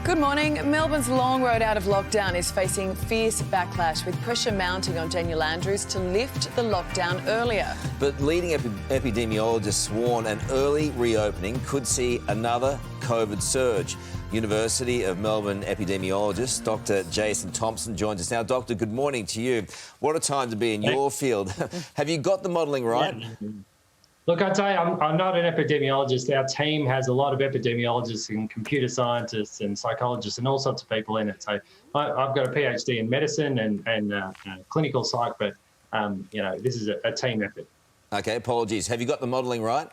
Good morning. Melbourne's long road out of lockdown is facing fierce backlash, with pressure mounting on Daniel Andrews to lift the lockdown earlier. But leading epidemiologists warn an early reopening could see another COVID surge. University of Melbourne epidemiologist Dr. Jason Thompson joins us now. Doctor, good morning to you. What a time to be in your field. Have you got the modelling right? Yeah. Look, I'd say I'm not an epidemiologist. Our team has a lot of epidemiologists and computer scientists and psychologists and all sorts of people in it. So I've got a PhD in medicine and clinical psych, but, this is a team effort. OK, apologies. Have you got the modelling right?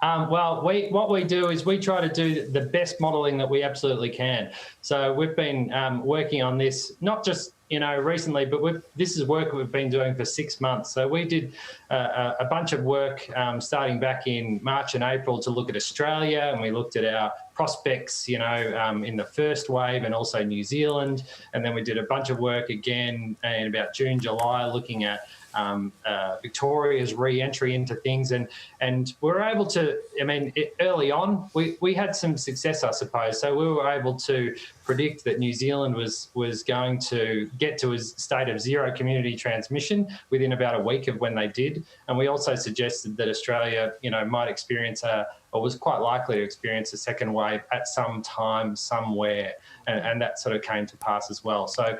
What we do is we try to do the best modelling that we absolutely can. So we've been working on this, not just recently, but this is work we've been doing for 6 months. So we did a bunch of work starting back in March and April to look at Australia, and we looked at our prospects, in the first wave, and also New Zealand. And then we did a bunch of work again in about June, July, looking at Victoria's re-entry into things, and we were able to, early on, we had some success, I suppose. So we were able to predict that New Zealand was going to get to a state of zero community transmission within about a week of when they did. And we also suggested that Australia, might experience or was quite likely to experience a second wave at some time, somewhere, and that sort of came to pass as well. So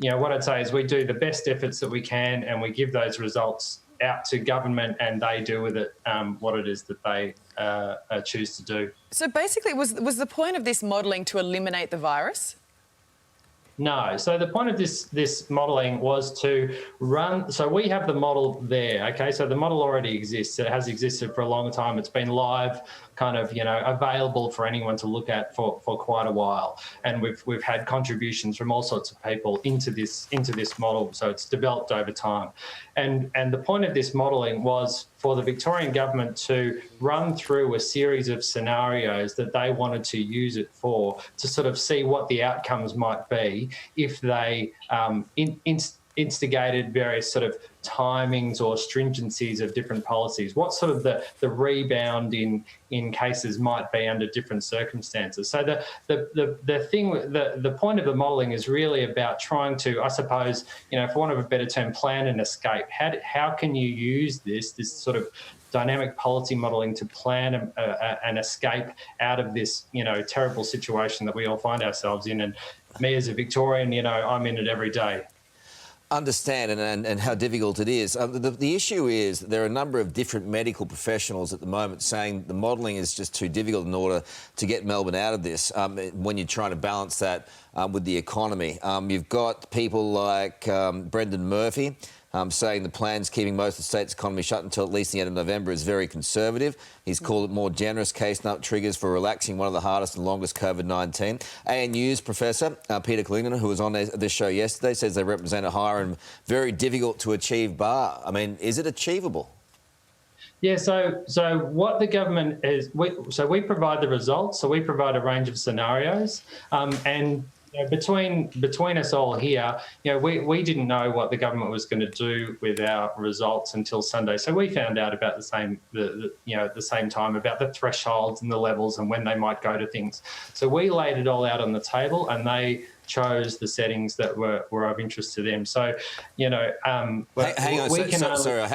what I'd say is we do the best efforts that we can, and we give those results out to government, and they do with it what it is that they choose to do. So basically, was the point of this modelling to eliminate the virus? No. So the point of this modelling was to run. So we have the model there. Okay. So the model already exists. It has existed for a long time. It's been live, available for anyone to look at for quite a while. And we've had contributions from all sorts of people into this model. So it's developed over time. And the point of this modelling was for the Victorian government to run through a series of scenarios that they wanted to use it for, to sort of see what the outcomes might be if they instigated various sort of timings or stringencies of different policies, what sort of the rebound in cases might be under different circumstances. So the point of the modelling is really about trying to, I suppose, for want of a better term, plan an escape. How can you use this sort of dynamic policy modelling to plan an escape out of this, terrible situation that we all find ourselves in? And me as a Victorian, I'm in it every day. Understand and how difficult it is. The issue is there are a number of different medical professionals at the moment saying the modelling is just too difficult in order to get Melbourne out of this when you're trying to balance that with the economy. You've got people like Brendan Murphy saying the plan's keeping most of the state's economy shut until at least the end of November is very conservative. He's called it more generous case nut triggers for relaxing one of the hardest and longest COVID-19. ANU's Professor Peter Langdon, who was on this show yesterday, says they represent a higher and very difficult to achieve bar. Is it achievable? Yeah, so what the government is, we provide the results, so we provide a range of scenarios, and between us all here, we didn't know what the government was going to do with our results until Sunday. So we found out about at the same time about the thresholds and the levels and when they might go to things. So we laid it all out on the table, and they chose the settings that were of interest to them. So, hang on, sorry, I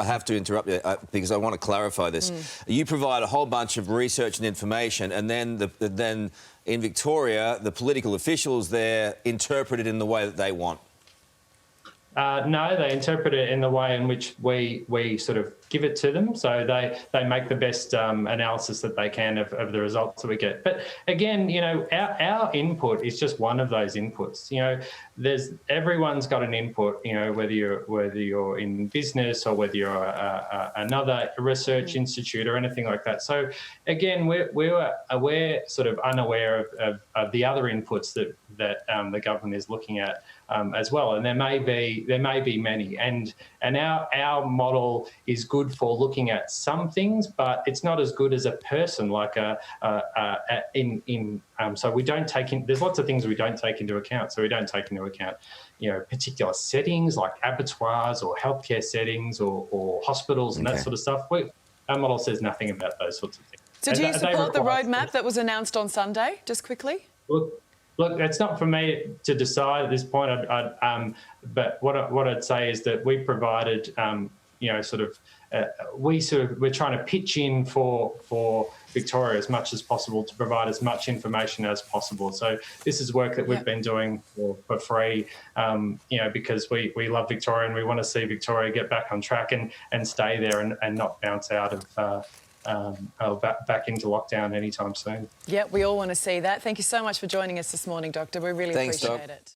have to interrupt you because I want to clarify this. You provide a whole bunch of research and information, and then in Victoria, the political officials there interpret it in the way that they want. No, they interpret it in the way in which we sort of give it to them. So they make the best analysis that they can of the results that we get. But again, our input is just one of those inputs. Everyone's got an input. Whether you're in business or whether you're another research institute or anything like that. So again, we're sort of unaware of the other inputs that the government is looking at as well, and there may be many, and our model is good for looking at some things, but it's not as good as a person. So we don't take in. There's lots of things we don't take into account. So we don't take into account, particular settings like abattoirs or healthcare settings or hospitals and that sort of stuff. Our model says nothing about those sorts of things. So do you support the roadmap that was announced on Sunday, just quickly? Look, it's not for me to decide at this point. But what I'd say is that we provided, we're trying to pitch in for Victoria as much as possible to provide as much information as possible. So this is work that we've been doing for free, because we love Victoria and we want to see Victoria get back on track and stay there and not bounce out of back into lockdown anytime soon. Yeah, we all want to see that. Thank you so much for joining us this morning, Doctor. We really appreciate it.